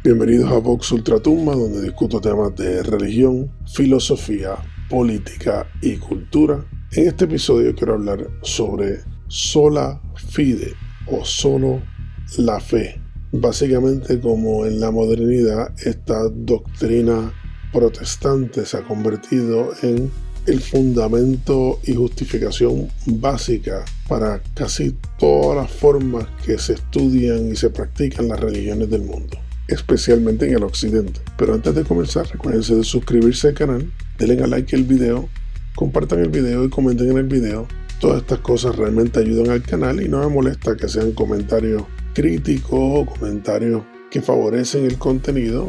Bienvenidos a Vox Ultratumba, donde discuto temas de religión, filosofía, política y cultura. En este episodio quiero hablar sobre sola fide o solo la fe. Básicamente, como en la modernidad esta doctrina protestante se ha convertido en el fundamento y justificación básica para casi todas las formas que se estudian y se practican las religiones del mundo, especialmente en el occidente. Pero antes de comenzar, recuerden de suscribirse al canal, denle a like al video, compartan el video y comenten en el video. Todas estas cosas realmente ayudan al canal y no me molesta que sean comentarios críticos o comentarios que favorecen el contenido.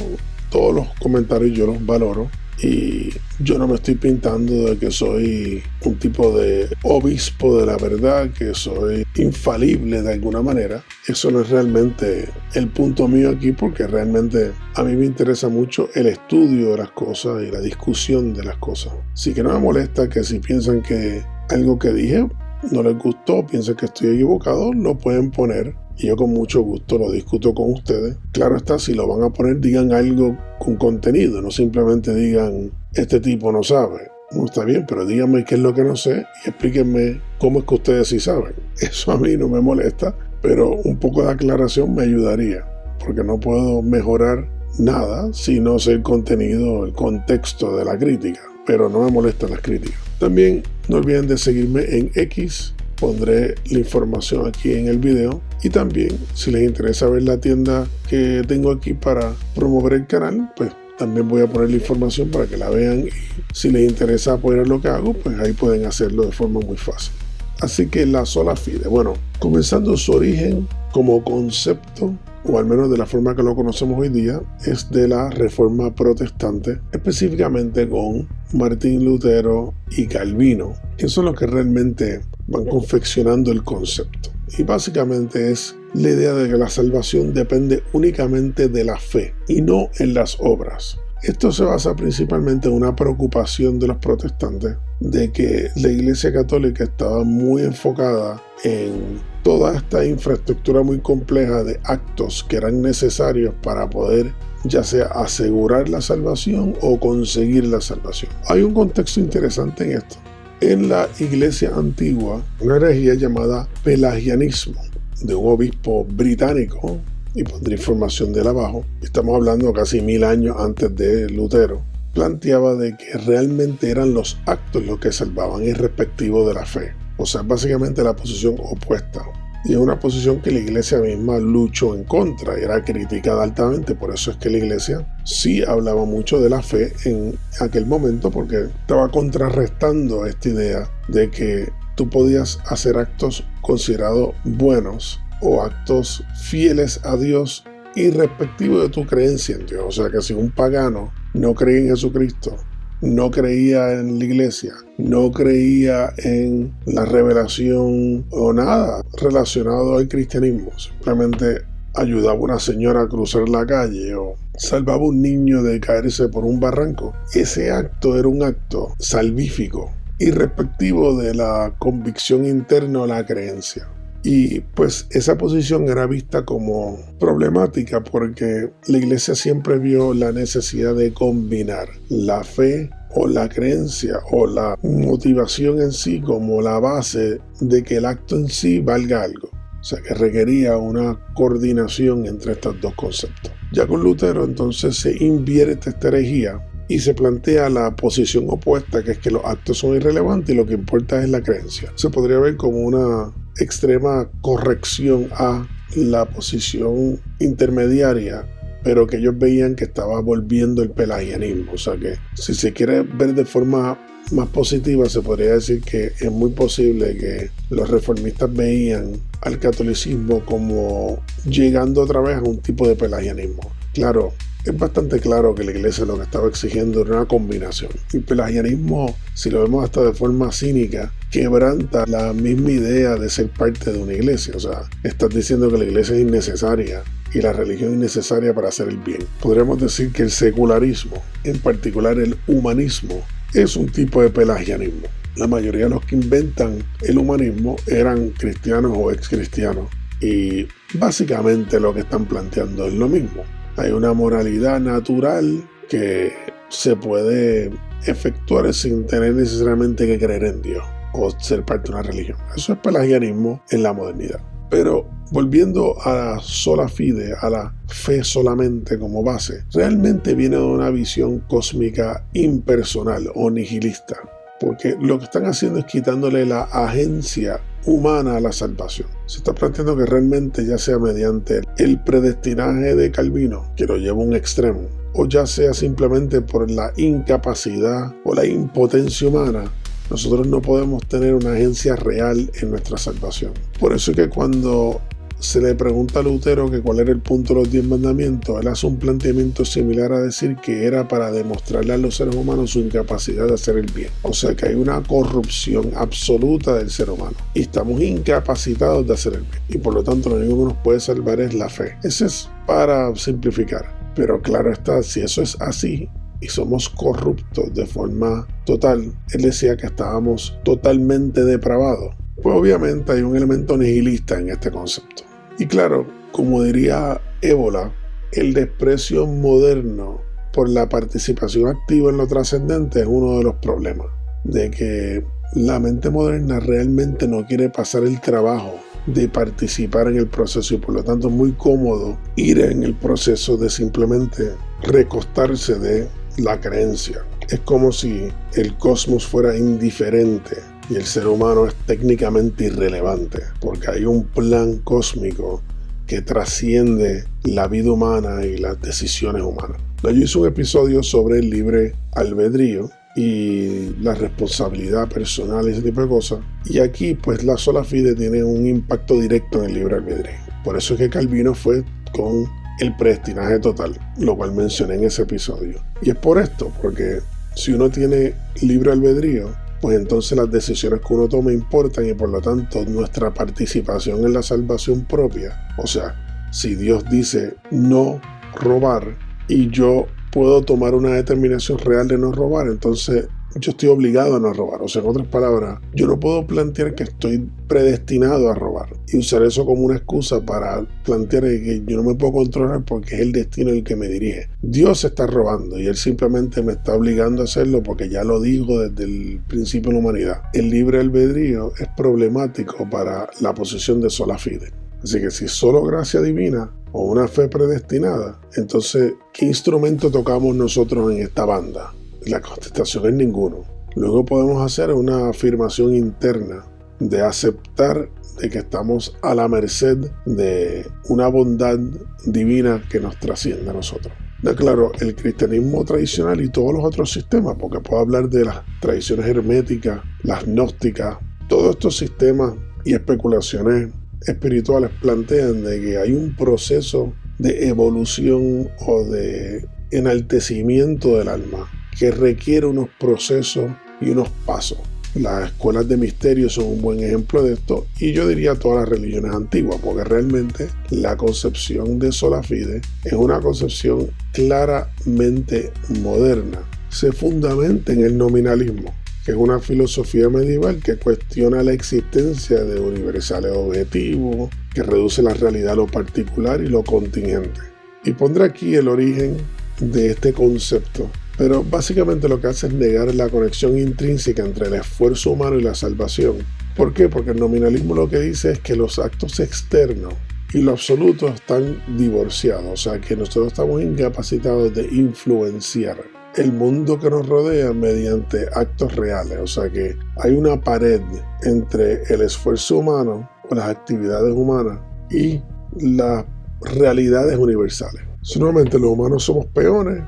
Todos los comentarios yo los valoro y yo no me estoy pintando de que soy un tipo de obispo de la verdad, que soy infalible de alguna manera. Eso no es realmente el punto mío aquí, porque realmente a mí me interesa mucho el estudio de las cosas y la discusión de las cosas. Así que no me molesta que si piensan que algo que dije no les gustó, piensan que estoy equivocado, lo pueden poner y yo con mucho gusto lo discuto con ustedes. Claro está, si lo van a poner, digan algo con contenido, no simplemente digan este tipo no sabe. No está bien, pero díganme qué es lo que no sé y explíquenme cómo es que ustedes sí saben. Eso a mí no me molesta, pero un poco de aclaración me ayudaría, porque no puedo mejorar nada si no sé el contenido, el contexto de la crítica, pero no me molestan las críticas. También no olviden de seguirme en X, pondré la información aquí en el video, y también si les interesa ver la tienda que tengo aquí para promover el canal, pues también voy a poner la información para que la vean, y si les interesa apoyar lo que hago, pues ahí pueden hacerlo de forma muy fácil. Así que la sola fide, bueno, comenzando su origen como concepto, o al menos de la forma que lo conocemos hoy día, es de la Reforma Protestante, específicamente con Martín Lutero y Calvino, que son los que realmente van confeccionando el concepto. Y básicamente es la idea de que la salvación depende únicamente de la fe y no en las obras. Esto se basa principalmente en una preocupación de los protestantes de que la Iglesia Católica estaba muy enfocada en toda esta infraestructura muy compleja de actos que eran necesarios para poder ya sea asegurar la salvación o conseguir la salvación. Hay un contexto interesante en esto. En la Iglesia antigua, una herejía llamada pelagianismo de un obispo británico, y pondré información de él abajo, estamos hablando casi 1000 años antes de Lutero, planteaba de que realmente eran los actos los que salvaban irrespectivo de la fe. O sea, básicamente la posición opuesta. Y es una posición que la Iglesia misma luchó en contra y era criticada altamente. Por eso es que la Iglesia sí hablaba mucho de la fe en aquel momento, porque estaba contrarrestando esta idea de que tú podías hacer actos considerados buenos o actos fieles a Dios irrespectivo de tu creencia en Dios. O sea, que si un pagano no creía en Jesucristo, no creía en la iglesia, no creía en la revelación o nada relacionado al cristianismo, simplemente ayudaba a una señora a cruzar la calle o salvaba a un niño de caerse por un barranco, ese acto era un acto salvífico, irrespectivo de la convicción interna o la creencia. Y pues esa posición era vista como problemática porque la iglesia siempre vio la necesidad de combinar la fe o la creencia o la motivación en sí como la base de que el acto en sí valga algo. O sea, que requería una coordinación entre estos dos conceptos. Ya con Lutero entonces se invierte esta herejía y se plantea la posición opuesta, que es que los actos son irrelevantes y lo que importa es la creencia. Se podría ver como una extrema corrección a la posición intermediaria, pero que ellos veían que estaba volviendo el pelagianismo. O sea que si se quiere ver de forma más positiva, se podría decir que es muy posible que los reformistas veían al catolicismo como llegando otra vez a un tipo de pelagianismo. Claro, es bastante claro que la iglesia lo que estaba exigiendo era una combinación. El pelagianismo, si lo vemos hasta de forma cínica, quebranta la misma idea de ser parte de una iglesia. O sea, estás diciendo que la iglesia es innecesaria y la religión es innecesaria para hacer el bien. Podríamos decir que el secularismo, en particular el humanismo, es un tipo de pelagianismo. La mayoría de los que inventan el humanismo eran cristianos o excristianos y básicamente lo que están planteando es lo mismo. Hay una moralidad natural que se puede efectuar sin tener necesariamente que creer en Dios o ser parte de una religión. Eso es pelagianismo en la modernidad. Pero volviendo a la sola fide, a la fe solamente como base, realmente viene de una visión cósmica impersonal o nihilista, porque lo que están haciendo es quitándole la agencia humana a la salvación. Se está planteando que realmente, ya sea mediante el predestinaje de Calvino, que lo lleva a un extremo, o ya sea simplemente por la incapacidad o la impotencia humana, nosotros no podemos tener una agencia real en nuestra salvación. Por eso es que cuando se le pregunta a Lutero que cuál era el punto de los 10 mandamientos, él hace un planteamiento similar a decir que era para demostrarle a los seres humanos su incapacidad de hacer el bien. O sea que hay una corrupción absoluta del ser humano y estamos incapacitados de hacer el bien. Y por lo tanto lo único que nos puede salvar es la fe. Eso es para simplificar. Pero claro está, si eso es así, y somos corruptos de forma total, él decía que estábamos totalmente depravados. Pues obviamente hay un elemento nihilista en este concepto. Y claro, como diría Évola, el desprecio moderno por la participación activa en lo trascendente es uno de los problemas, de que la mente moderna realmente no quiere pasar el trabajo de participar en el proceso y por lo tanto es muy cómodo ir en el proceso de simplemente recostarse de la creencia. Es como si el cosmos fuera indiferente y el ser humano es técnicamente irrelevante, porque hay un plan cósmico que trasciende la vida humana y las decisiones humanas. Yo hice un episodio sobre el libre albedrío y la responsabilidad personal y ese tipo de cosas, y aquí pues la sola fide tiene un impacto directo en el libre albedrío. Por eso es que Calvino fue con el predestinaje total, lo cual mencioné en ese episodio. Y es por esto, porque si uno tiene libre albedrío, pues entonces las decisiones que uno toma importan y por lo tanto nuestra participación en la salvación propia. O sea, si Dios dice no robar y yo puedo tomar una determinación real de no robar, entonces yo estoy obligado a no robar. O sea, en otras palabras, yo no puedo plantear que estoy predestinado a robar y usar eso como una excusa para plantear que yo no me puedo controlar porque es el destino el que me dirige. Dios está robando y Él simplemente me está obligando a hacerlo porque ya lo dijo desde el principio de la humanidad. El libre albedrío es problemático para la posición de sola fide. Así que si solo gracia divina o una fe predestinada, entonces, ¿qué instrumento tocamos nosotros en esta banda? La contestación es ninguno. Luego podemos hacer una afirmación interna de aceptar de que estamos a la merced de una bondad divina que nos trasciende a nosotros. Claro, el cristianismo tradicional y todos los otros sistemas, porque puedo hablar de las tradiciones herméticas, las gnósticas, todos estos sistemas y especulaciones espirituales plantean de que hay un proceso de evolución o de enaltecimiento del alma que requiere unos procesos y unos pasos. Las escuelas de misterio son un buen ejemplo de esto y yo diría todas las religiones antiguas, porque realmente la concepción de sola fide es una concepción claramente moderna. Se fundamenta en el nominalismo, que es una filosofía medieval que cuestiona la existencia de universales objetivos, que reduce la realidad a lo particular y lo contingente. Y pondré aquí el origen de este concepto, pero básicamente lo que hace es negar la conexión intrínseca entre el esfuerzo humano y la salvación. ¿Por qué? Porque el nominalismo lo que dice es que los actos externos y lo absoluto están divorciados, o sea que nosotros estamos incapacitados de influenciar el mundo que nos rodea mediante actos reales, o sea que hay una pared entre el esfuerzo humano o las actividades humanas y las realidades universales. Normalmente los humanos somos peones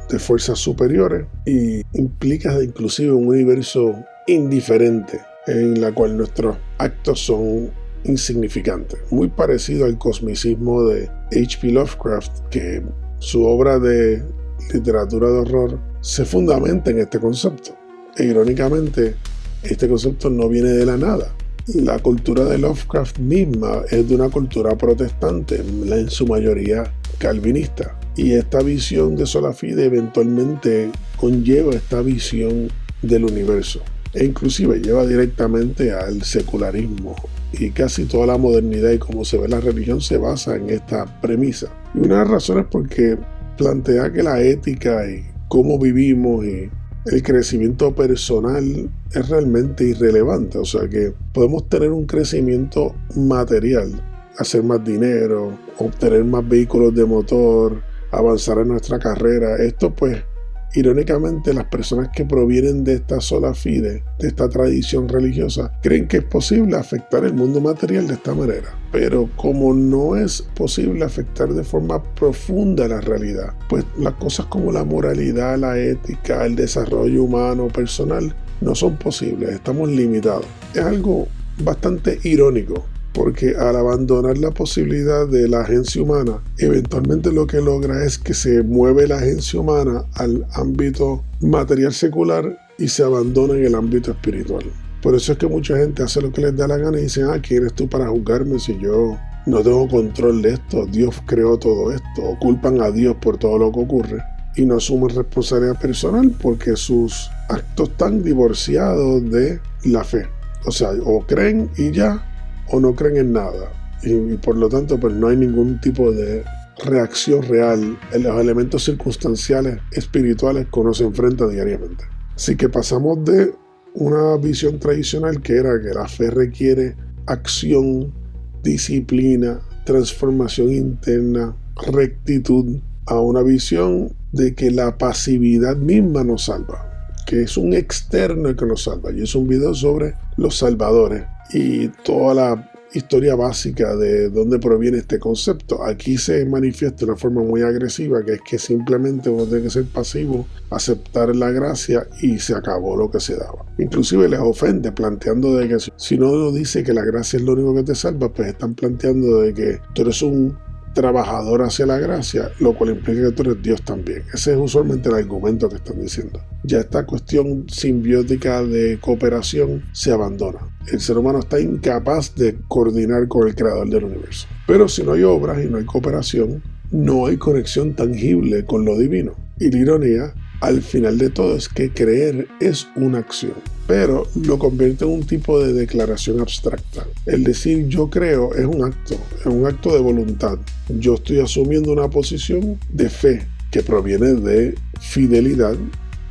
de fuerzas superiores y implica inclusive un universo indiferente en la cual nuestros actos son insignificantes, muy parecido al cosmicismo de H.P. Lovecraft, que su obra de literatura de horror se fundamenta en este concepto. E irónicamente, este concepto no viene de la nada. La cultura de Lovecraft misma es de una cultura protestante, en su mayoría calvinista. Y esta visión de sola fide eventualmente conlleva esta visión del universo. E inclusive lleva directamente al secularismo y casi toda la modernidad y cómo se ve la religión se basa en esta premisa. Y una de las razones es porque plantea que la ética y cómo vivimos y el crecimiento personal es realmente irrelevante. O sea que podemos tener un crecimiento material, hacer más dinero, obtener más vehículos de motor, avanzar en nuestra carrera. Esto pues, irónicamente, las personas que provienen de esta sola fide, de esta tradición religiosa, creen que es posible afectar el mundo material de esta manera. Pero como no es posible afectar de forma profunda la realidad, pues las cosas como la moralidad, la ética, el desarrollo humano, personal, no son posibles, estamos limitados. Es algo bastante irónico, porque al abandonar la posibilidad de la agencia humana, eventualmente lo que logra es que se mueve la agencia humana al ámbito material secular y se abandona en el ámbito espiritual. Por eso es que mucha gente hace lo que les da la gana y dicen, ¿quién eres tú para juzgarme si yo no tengo control de esto? Dios creó todo esto. O culpan a Dios por todo lo que ocurre y no asumen responsabilidad personal porque sus actos están divorciados de la fe. O sea, o creen y ya, o no creen en nada. Y por lo tanto, pues no hay ningún tipo de reacción real en los elementos circunstanciales espirituales que uno se enfrenta diariamente. Así que pasamos de una visión tradicional que era que la fe requiere acción, disciplina, transformación interna, rectitud, a una visión de que la pasividad misma nos salva, que es un externo el que nos salva. Y es un video sobre los salvadores y toda la historia básica de dónde proviene este concepto. Aquí se manifiesta de una forma muy agresiva, que es que simplemente uno tiene que ser pasivo, aceptar la gracia y se acabó lo que se daba. Inclusive les ofende planteando de que si uno dice que la gracia es lo único que te salva, pues están planteando de que tú eres un trabajador hacia la gracia, lo cual implica que tú eres Dios también. Ese es usualmente el argumento que están diciendo. Ya esta cuestión simbiótica de cooperación se abandona. El ser humano está incapaz de coordinar con el creador del universo. Pero si no hay obras y no hay cooperación, no hay conexión tangible con lo divino. Y la ironía, al final de todo, es que creer es una acción, pero lo convierte en un tipo de declaración abstracta. El decir yo creo es un acto de voluntad. Yo estoy asumiendo una posición de fe que proviene de fidelidad,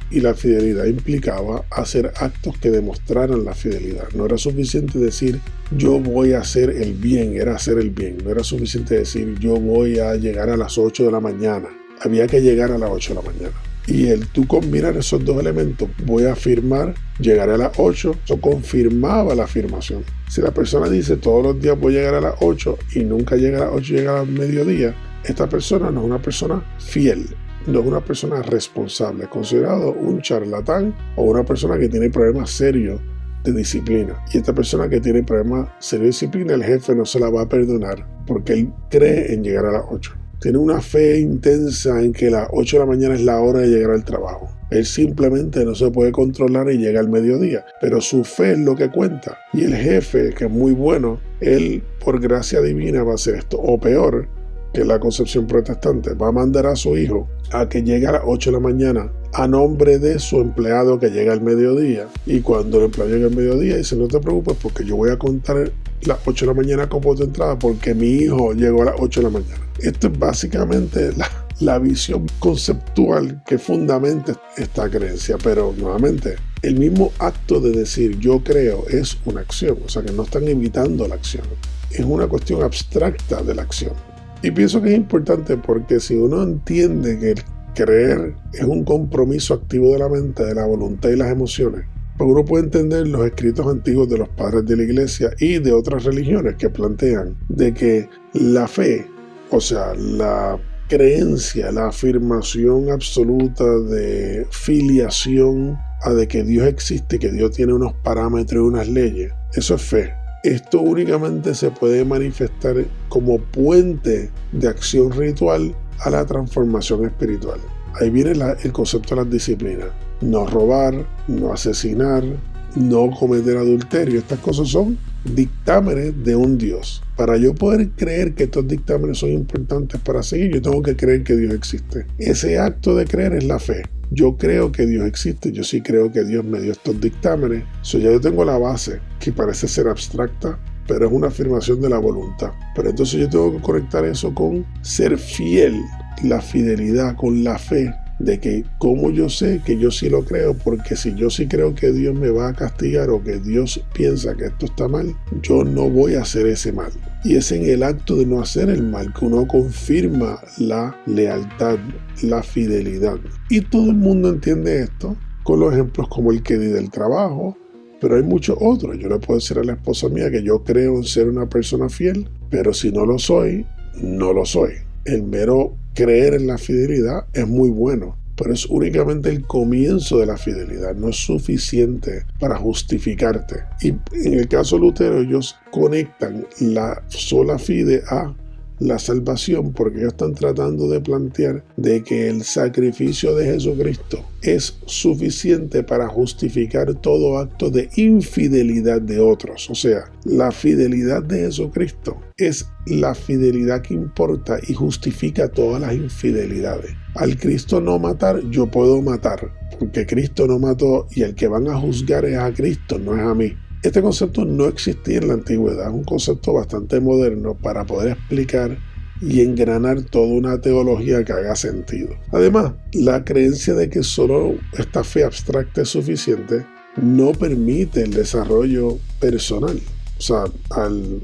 y la fidelidad implicaba hacer actos que demostraran la fidelidad. No era suficiente decir yo voy a hacer el bien, era hacer el bien. No era suficiente decir yo voy a llegar a las 8 de la mañana. Había que llegar a las 8 de la mañana. Y el tú combinar esos dos elementos, voy a afirmar, llegaré a las 8, eso confirmaba la afirmación. Si la persona dice todos los días voy a llegar a las 8 y nunca llega a las 8, llega al mediodía, esta persona no es una persona fiel, no es una persona responsable, es considerado un charlatán o una persona que tiene problemas serios de disciplina. Y esta persona que tiene problemas serios de disciplina, el jefe no se la va a perdonar porque él cree en llegar a las 8. Tiene una fe intensa en que las 8 de la mañana es la hora de llegar al trabajo. Él simplemente no se puede controlar y llega al mediodía, pero su fe es lo que cuenta. Y el jefe, que es muy bueno, él por gracia divina va a hacer esto. O peor, que la concepción protestante, va a mandar a su hijo a que llegue a las 8 de la mañana a nombre de su empleado que llega al mediodía. Y cuando el empleado llega al mediodía dice no te preocupes porque yo voy a contar las 8 de la mañana como tu entrada porque mi hijo llegó a las 8 de la mañana. Esto es básicamente la visión conceptual que fundamenta esta creencia, pero nuevamente el mismo acto de decir yo creo es una acción, o sea que no están evitando la acción, es una cuestión abstracta de la acción. Y pienso que es importante porque si uno entiende que el creer es un compromiso activo de la mente, de la voluntad y las emociones, pues uno puede entender los escritos antiguos de los padres de la iglesia y de otras religiones que plantean de que la fe, o sea, la creencia, la afirmación absoluta de filiación a de que Dios existe, que Dios tiene unos parámetros y unas leyes, eso es fe. Esto únicamente se puede manifestar como puente de acción ritual a la transformación espiritual. Ahí viene el concepto de las disciplinas. No robar, no asesinar, no cometer adulterio. Estas cosas son dictámenes de un Dios. Para yo poder creer que estos dictámenes son importantes para seguir, yo tengo que creer que Dios existe. Ese acto de creer es la fe. Yo creo que Dios existe, yo sí creo que Dios me dio estos dictámenes. Ya yo tengo la base, que parece ser abstracta, pero es una afirmación de la voluntad. Pero entonces yo tengo que conectar eso con ser fiel, la fidelidad, con la fe, de que como yo sé que yo sí lo creo, porque si yo sí creo que Dios me va a castigar o que Dios piensa que esto está mal, yo no voy a hacer ese mal. Y es en el acto de no hacer el mal que uno confirma la lealtad, la fidelidad. Y todo el mundo entiende esto con los ejemplos como el que di del trabajo, pero hay muchos otros. Yo le puedo decir a la esposa mía que yo creo en ser una persona fiel, pero si no lo soy, no lo soy. El mero creer en la fidelidad es muy bueno, pero es únicamente el comienzo de la fidelidad, no es suficiente para justificarte. Y en el caso Lutero, ellos conectan la sola fide a la salvación, porque ellos están tratando de plantear de que el sacrificio de Jesucristo es suficiente para justificar todo acto de infidelidad de otros. O sea, la fidelidad de Jesucristo es la fidelidad que importa y justifica todas las infidelidades. Al Cristo no matar, yo puedo matar, porque Cristo no mató y el que van a juzgar es a Cristo, no es a mí. Este concepto no existía en la antigüedad, es un concepto bastante moderno para poder explicar y engranar toda una teología que haga sentido. Además, la creencia de que solo esta fe abstracta es suficiente no permite el desarrollo personal. O sea, al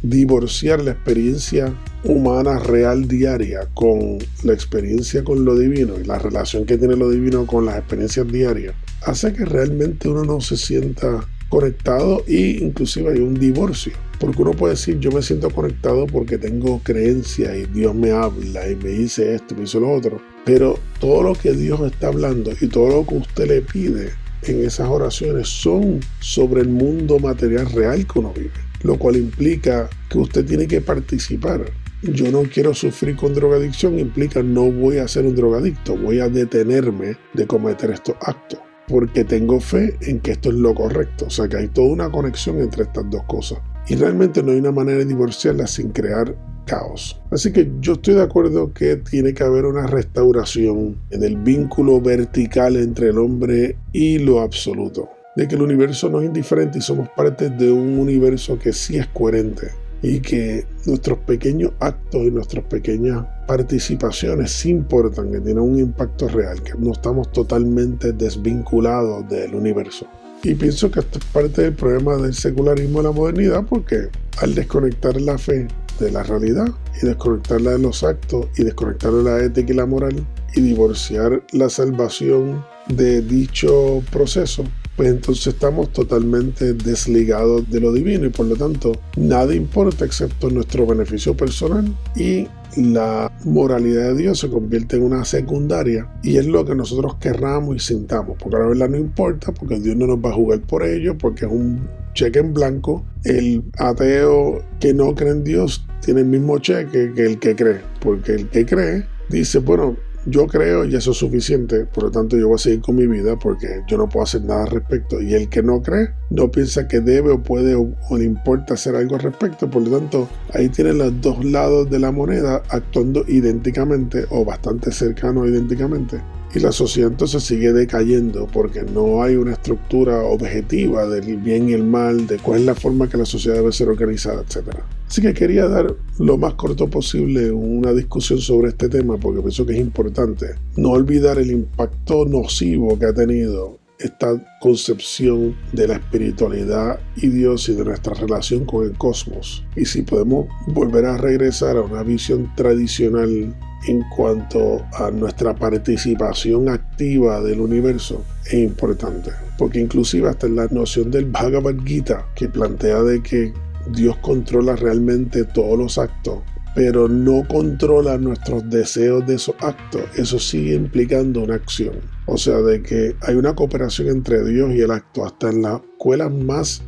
divorciar la experiencia humana real diaria con la experiencia con lo divino y la relación que tiene lo divino con las experiencias diarias, hace que realmente uno no se sienta conectado e inclusive hay un divorcio. Porque uno puede decir, yo me siento conectado porque tengo creencia y Dios me habla y me dice esto, me dice lo otro. Pero todo lo que Dios está hablando y todo lo que usted le pide en esas oraciones son sobre el mundo material real que uno vive. Lo cual implica que usted tiene que participar. Yo no quiero sufrir con drogadicción, implica no voy a ser un drogadicto, voy a detenerme de cometer estos actos. Porque tengo fe en que esto es lo correcto. O sea que hay toda una conexión entre estas dos cosas. Y realmente no hay una manera de divorciarlas sin crear caos. Así que yo estoy de acuerdo que tiene que haber una restauración en el vínculo vertical entre el hombre y lo absoluto. De que el universo no es indiferente y somos parte de un universo que sí es coherente. Y que nuestros pequeños actos y nuestras pequeñas participaciones sí importan, que tienen un impacto real, que no estamos totalmente desvinculados del universo. Y pienso que esto es parte del problema del secularismo de la modernidad, porque al desconectar la fe de la realidad y desconectarla de los actos y desconectarla de la ética y la moral y divorciar la salvación de dicho proceso, pues entonces estamos totalmente desligados de lo divino y por lo tanto nada importa excepto nuestro beneficio personal y la moralidad de Dios se convierte en una secundaria y es lo que nosotros querramos y sintamos, porque la verdad no importa, porque Dios no nos va a jugar por ello, porque es un cheque en blanco. El ateo que no cree en Dios tiene el mismo cheque que el que cree, porque el que cree dice, bueno, yo creo y eso es suficiente, por lo tanto yo voy a seguir con mi vida porque yo no puedo hacer nada al respecto. Y el que no cree, no piensa que debe o puede o le importa hacer algo al respecto, por lo tanto ahí tienen los dos lados de la moneda actuando idénticamente o bastante cercanos idénticamente. Y la sociedad entonces sigue decayendo porque no hay una estructura objetiva del bien y el mal, de cuál es la forma que la sociedad debe ser organizada, etc. Así que quería dar lo más corto posible una discusión sobre este tema porque pienso que es importante no olvidar el impacto nocivo que ha tenido esta concepción de la espiritualidad y Dios y de nuestra relación con el cosmos. Y si podemos volver a regresar a una visión tradicional en cuanto a nuestra participación activa del universo, es importante. Porque inclusive hasta en la noción del Bhagavad Gita, que plantea de que Dios controla realmente todos los actos, pero no controla nuestros deseos de esos actos, eso sigue implicando una acción. O sea, de que hay una cooperación entre Dios y el acto, hasta en las escuelas más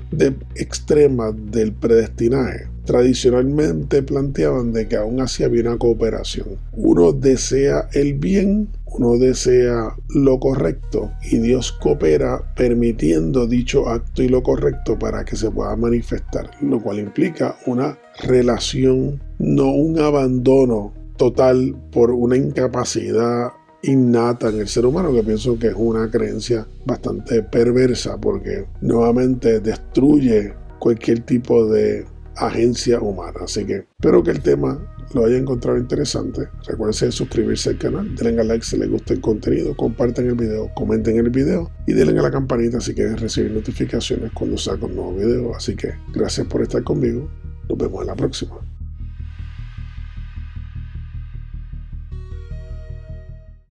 extremas del predestinaje. Tradicionalmente planteaban de que aún así había una cooperación. Uno desea el bien, uno desea lo correcto y Dios coopera permitiendo dicho acto y lo correcto para que se pueda manifestar, lo cual implica una relación, no un abandono total por una incapacidad innata en el ser humano, que pienso que es una creencia bastante perversa porque nuevamente destruye cualquier tipo de agencia humana. Así que espero que el tema lo hayan encontrado interesante. Recuerden de suscribirse al canal, denle a like si les gusta el contenido, compartan el video, comenten el video y denle a la campanita si quieren recibir notificaciones cuando saco un nuevo video. Así que gracias por estar conmigo. Nos vemos en la próxima.